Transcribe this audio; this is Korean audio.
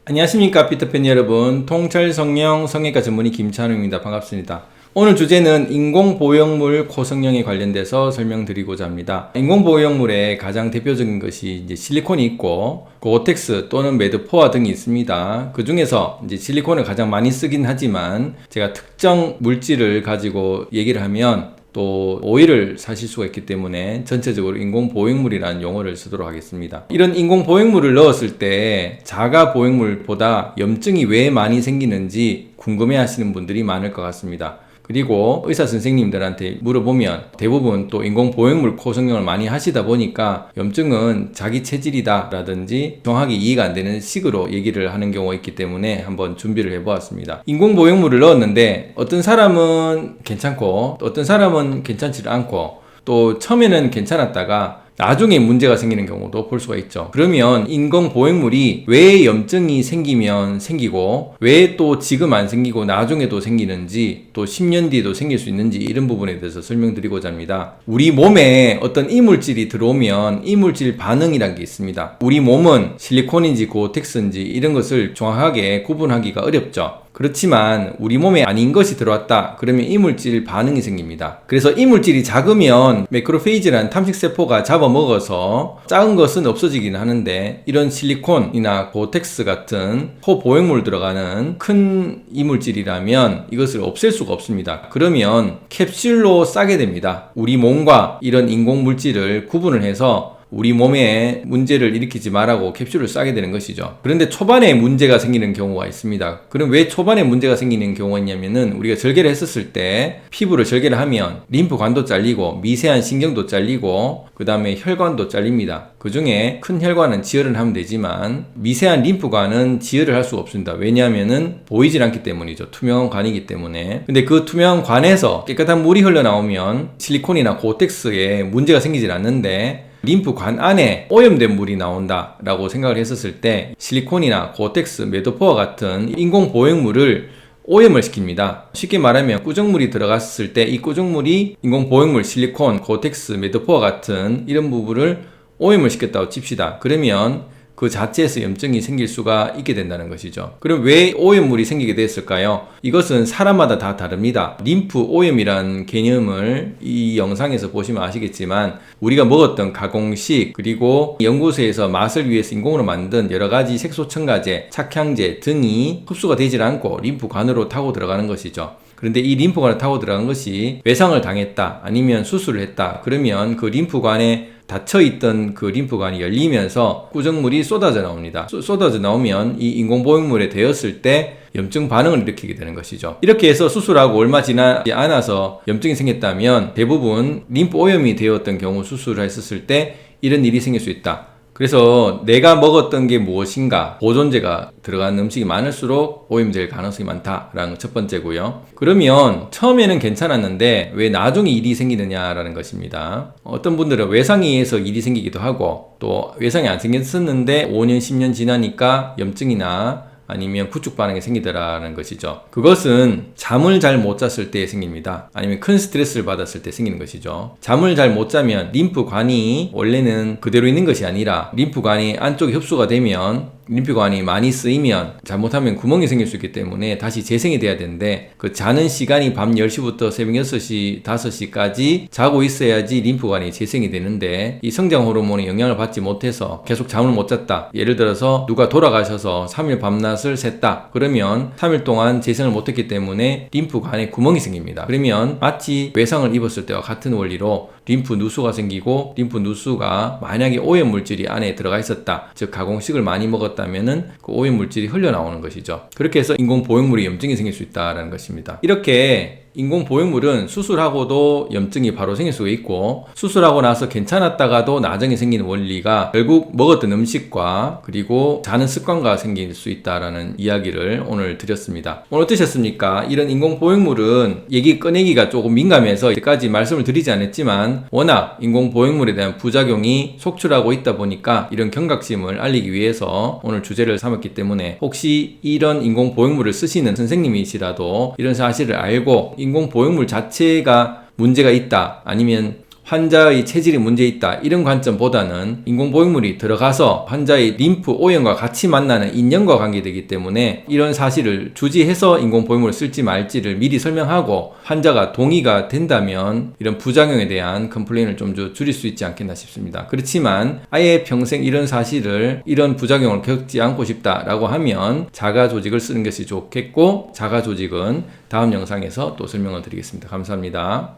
안녕하십니까 피터팬 여러분, 통찰 성형 성형외과 전문의 김찬웅입니다. 반갑습니다. 오늘 주제는 인공보형물 코성형에 관련돼서 설명드리고자 합니다. 인공보형물의 가장 대표적인 것이 이제 실리콘이 있고 고어텍스 또는 매드포화 등이 있습니다. 그 중에서 이제 실리콘을 가장 많이 쓰긴 하지만 제가 특정 물질을 가지고 얘기를 하면 또 오해를 사실 수가 있기 때문에 전체적으로 인공보형물이라는 용어를 쓰도록 하겠습니다. 이런 인공보형물을 넣었을 때 자가 보형물보다 염증이 왜 많이 생기는지 궁금해 하시는 분들이 많을 것 같습니다. 그리고 의사 선생님들한테 물어보면 대부분 또 인공보형물 코성형을 많이 하시다 보니까 염증은 자기 체질이다 라든지 정확하게 이해가 안 되는 식으로 얘기를 하는 경우가 있기 때문에 한번 준비를 해보았습니다. 인공보형물을 넣었는데 어떤 사람은 괜찮고 또 어떤 사람은 괜찮지 않고 또 처음에는 괜찮았다가 나중에 문제가 생기는 경우도 볼 수가 있죠. 그러면 인공보형물이 왜 염증이 생기면 생기고 왜 또 지금 안 생기고 나중에도 생기는지 또 10년 뒤에도 생길 수 있는지 이런 부분에 대해서 설명드리고자 합니다. 우리 몸에 어떤 이물질이 들어오면 이물질 반응이라는 게 있습니다. 우리 몸은 실리콘인지 고어텍스인지 이런 것을 정확하게 구분하기가 어렵죠. 그렇지만 우리 몸에 아닌 것이 들어왔다 그러면 이물질 반응이 생깁니다. 그래서 이물질이 작으면 매크로페이지라는 탐식세포가 잡아먹어서 작은 것은 없어지긴 하는데 이런 실리콘이나 고어텍스 같은 호보형물 들어가는 큰 이물질이라면 이것을 없앨 수가 없습니다. 그러면 캡슐로 싸게 됩니다. 우리 몸과 이런 인공물질을 구분을 해서 우리 몸에 문제를 일으키지 말라고 캡슐을 싸게 되는 것이죠. 그런데 초반에 문제가 생기는 경우가 있습니다. 그럼 왜 초반에 문제가 생기는 경우가 있냐면은 우리가 절개를 했었을 때 피부를 절개를 하면 림프관도 잘리고 미세한 신경도 잘리고 그 다음에 혈관도 잘립니다. 그 중에 큰 혈관은 지혈을 하면 되지만 미세한 림프관은 지혈을 할 수가 없습니다. 왜냐하면은 보이질 않기 때문이죠. 투명한 관이기 때문에. 근데 그 투명한 관에서 깨끗한 물이 흘러나오면 실리콘이나 고어텍스에 문제가 생기질 않는데 림프관 안에 오염된 물이 나온다 라고 생각을 했었을 때 실리콘이나 고어텍스, 매드포화 같은 인공보형물을 오염을 시킵니다. 쉽게 말하면 꾸정물이 들어갔을 때 이 꾸정물이 인공보형물, 실리콘, 고어텍스, 매드포화 같은 이런 부분을 오염을 시켰다고 칩시다. 그러면 그 자체에서 염증이 생길 수가 있게 된다는 것이죠. 그럼 왜 오염물이 생기게 됐을까요? 이것은 사람마다 다 다릅니다. 림프 오염이란 개념을 이 영상에서 보시면 아시겠지만 우리가 먹었던 가공식 그리고 연구소에서 맛을 위해서 인공으로 만든 여러 가지 색소 첨가제, 착향제 등이 흡수가 되질 않고 림프관으로 타고 들어가는 것이죠. 그런데 이 림프관을 타고 들어간 것이 외상을 당했다 아니면 수술을 했다 그러면 그 림프관에 닫혀있던 그 림프관이 열리면서 꾸정물이 쏟아져 나옵니다. 쏟아져 나오면 이 인공보형물에 되었을 때 염증 반응을 일으키게 되는 것이죠. 이렇게 해서 수술하고 얼마 지나지 않아서 염증이 생겼다면 대부분 림프 오염이 되었던 경우 수술을 했었을 때 이런 일이 생길 수 있다. 그래서 내가 먹었던 게 무엇인가 보존제가 들어간 음식이 많을수록 오염될 가능성이 많다라는 첫 번째고요. 그러면 처음에는 괜찮았는데 왜 나중에 일이 생기느냐라는 것입니다. 어떤 분들은 외상에 의해서 일이 생기기도 하고 또 외상이 안 생겼었는데 5년 10년 지나니까 염증이나 아니면 구축 반응이 생기더라는 것이죠. 그것은 잠을 잘 못 잤을 때 생깁니다. 아니면 큰 스트레스를 받았을 때 생기는 것이죠. 잠을 잘 못 자면 림프관이 원래는 그대로 있는 것이 아니라 림프관이 안쪽에 흡수가 되면 림프관이 많이 쓰이면 잘못하면 구멍이 생길 수 있기 때문에 다시 재생이 돼야 되는데 그 자는 시간이 밤 10시부터 새벽 6시, 5시까지 자고 있어야지 림프관이 재생이 되는데 이 성장 호르몬의 영향을 받지 못해서 계속 잠을 못 잤다. 예를 들어서 누가 돌아가셔서 3일 밤낮을 샜다. 그러면 3일 동안 재생을 못했기 때문에 림프관에 구멍이 생깁니다. 그러면 마치 외상을 입었을 때와 같은 원리로 림프 누수가 생기고 림프 누수가 만약에 오염물질이 안에 들어가 있었다. 즉 가공식을 많이 먹었다면은 그 오염물질이 흘러나오는 것이죠. 그렇게 해서 인공보형물이 염증이 생길 수 있다는 것입니다. 이렇게 인공보형물은 수술하고도 염증이 바로 생길 수가 있고 수술하고 나서 괜찮았다가도 나중에 생기는 원리가 결국 먹었던 음식과 그리고 자는 습관과 생길 수 있다라는 이야기를 오늘 드렸습니다. 오늘 어떠셨습니까? 이런 인공보형물은 얘기 꺼내기가 조금 민감해서 여기까지 말씀을 드리지 않았지만 워낙 인공보형물에 대한 부작용이 속출하고 있다 보니까 이런 경각심을 알리기 위해서 오늘 주제를 삼았기 때문에 혹시 이런 인공보형물을 쓰시는 선생님이시라도 이런 사실을 알고 인공보형물 자체가 문제가 있다 아니면 환자의 체질이 문제 있다 이런 관점보다는 인공보형물이 들어가서 환자의 림프 오염과 같이 만나는 인연과 관계되기 때문에 이런 사실을 주지해서 인공보형물을 쓸지 말지를 미리 설명하고 환자가 동의가 된다면 이런 부작용에 대한 컴플레인을 좀 줄일 수 있지 않겠나 싶습니다. 그렇지만 아예 평생 이런 사실을 이런 부작용을 겪지 않고 싶다라고 하면 자가 조직을 쓰는 것이 좋겠고, 자가 조직은 다음 영상에서 또 설명을 드리겠습니다. 감사합니다.